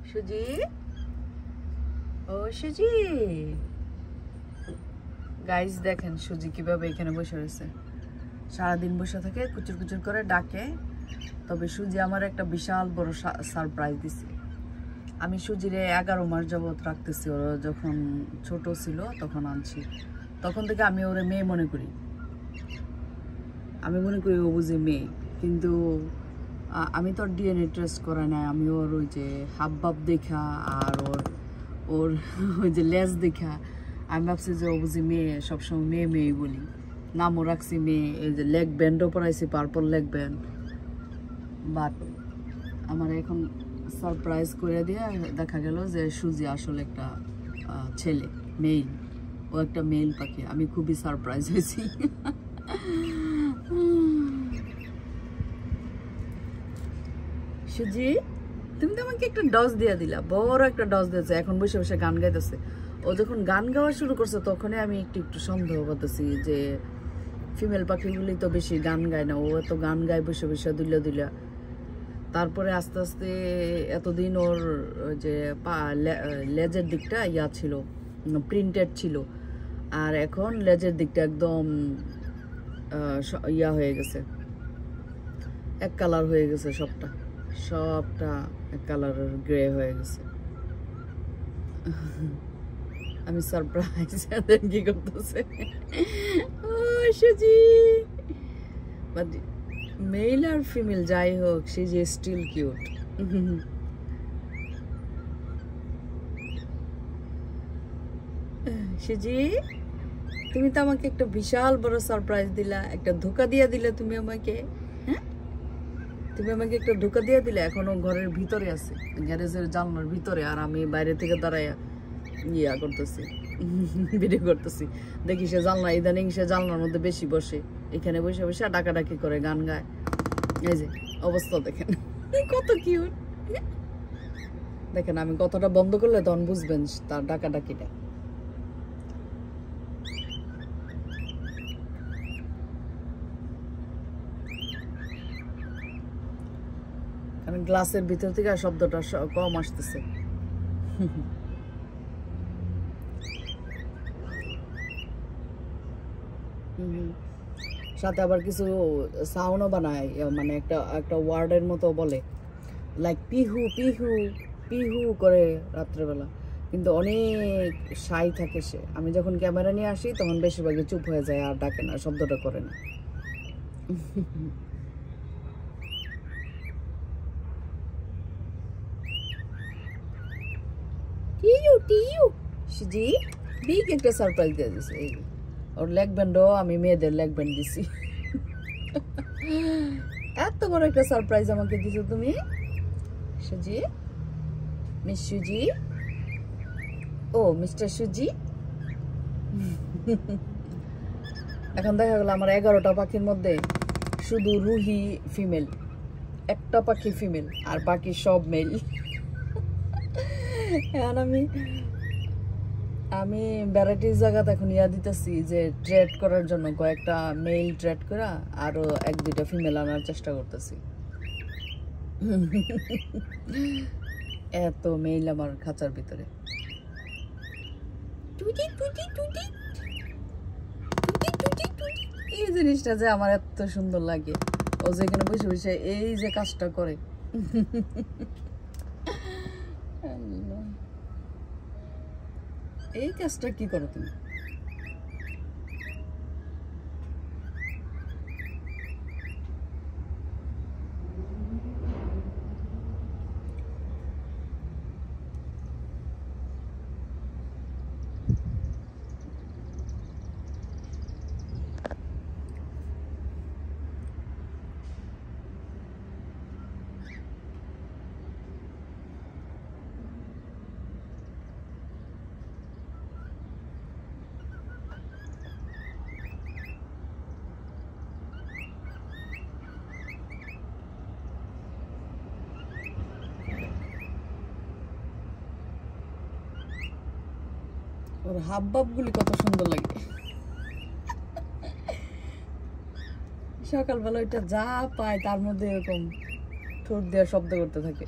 সুজি, ও সুজি। গাইস দেখেন সুজি কিভাবে এখানে বসে রয়েছে, সারাদিন বসে থাকে, কুচুর কুচুর করে ডাকে। তবে সুজি আমার একটা বিশাল বড় সারপ্রাইজ দিছে। আমি সুজিরে 11 মাস যাবত রাখতেছি। ওরা যখন ছোট ছিল তখন আনছি, তখন থেকে আমি ওরে মেয়ে মনে করি। আমি মনে করি ও বুঝি মেয়ে, কিন্তু আমি তো ডিএনএ টেস্ট করাই নাই। আমি ওর ওই যে হাবভাব দেখা আর ওর ওর ওই যে লেজ দেখা আমি ভাবছি যে ও বুঝি মেয়ে, সবসময় মেয়ে মেয়ে বলি। নামও রাখছি মেয়ে। এই যে লেগ ব্যান্ডও পরাইছি, পার্পল লেগ ব্যান্ড। বাট আমার এখন সারপ্রাইজ করে দিয়ে দেখা গেল যে সুজি আসলে একটা ছেলে, মেল। ও একটা মেল পাখি। আমি খুবই সারপ্রাইজ হয়েছি। সুজি, তুমি তো আমাকে একটা ডজ দিয়ে দিলা, বড় একটা ডজ দিয়েছে। এখন বসে বসে গান গাইতেছে। ও যখন গান গাওয়া শুরু করছে তখনই আমি একটু একটু সন্দেহ করতেছি যে ফিমেল পাখিগুলি তো বেশি গান গায় না, ও এত গান গায় বসে বসে দুইলা দুইলা। তারপরে আস্তে আস্তে এতদিন ওর যে লেজের দিকটা ইয়া ছিল, প্রিন্টেড ছিল, আর এখন লেজের দিকটা একদম ইয়া হয়ে গেছে, এক কালার হয়ে গেছে। সবটা সবটা এক কালারের গ্রে হয়ে গেছে। আমি সারপ্রাইজ। কি করতেছে সুজি? মেল আর ফিমেল যাই হোক, সে যে স্টিল কিউট। সুজি, তুমি তো আমাকে একটা বিশাল বড় সারপ্রাইজ দিলা, একটা ধোকা দিয়ে দিলে তুমি আমাকে। হ্যাঁ, তুমি আমাকে একটা ধোকা দিয়ে দিলে। এখনো ঘরের ভিতরে আছে, গ্যারেজের জানলার ভিতরে, আর আমি বাইরে থেকে দাঁড়াইয়া ইয়া করতেছি, ভিডিও করতেছি। দেখি সে জানলা, ইদানিং সে জানলার মধ্যে বেশি বসে, এখানে বসে বসে ডাকাডাকি করে গান গায়। এই যে অবস্থা দেখেন, কত কিউট। দেখেন আমি কথাটা বন্ধ করলে তখন বুঝবেন তার ডাকাডাকিটা। কারণ গ্লাসের ভিতর থেকে শব্দটা কম আসতেছে। সাথে আবার কিছু সাউন্ডও বানায়, মানে একটা একটা ওয়ার্ডের মতো বলে, লাইক পিহু পিহু পিহু করে রাত্রেবেলা। কিন্তু অনেক শাই থাকে সে। আমি যখন ক্যামেরা নিয়ে আসি তখন বেশিরভাগই চুপ হয়ে যায়, আর ডাকে না, শব্দটা করে না। টিউ টিউ। সুজি বিগ একটা সারপ্রাইজ দিয়ে দিছে। এই ওর লেগ ব্যান্ডও আমি মেয়েদের লেগ ব্যান্ড দিছি। এত বড় একটা সারপ্রাইজ আমাকে দিছো তুমি সুজি, মিস সুজি। ও মিস্টার সুজি। এখন দেখা গেল আমার 11টা পাখির মধ্যে শুধু রুহি ফিমেল, একটা পাখি ফিমেল, আর বাকি সব মেল। এখন আমি ভ্যারাইটিস জায়গাতে এখন ইয়া দিতেছি যে ট্রেড করার জন্য কয়েকটা মেল ট্রেড করা, আরো 1-2টা ফিমেল আনার চেষ্টা করতেছি। এত মেল আমার খাঁচার ভিতরে। এই জিনিসটা যে আমার এত সুন্দর লাগে, ও যেখানে বসে বসে এই যে কাজটা করে। এই কাজটা কি করো তুমি? ওর হাবভাব গুলি কত সুন্দর লাগে। সকালবেলা ওইটা যা পায় তার মধ্যে এরকম ঠোঁট দেওয়ার শব্দ করতে থাকে।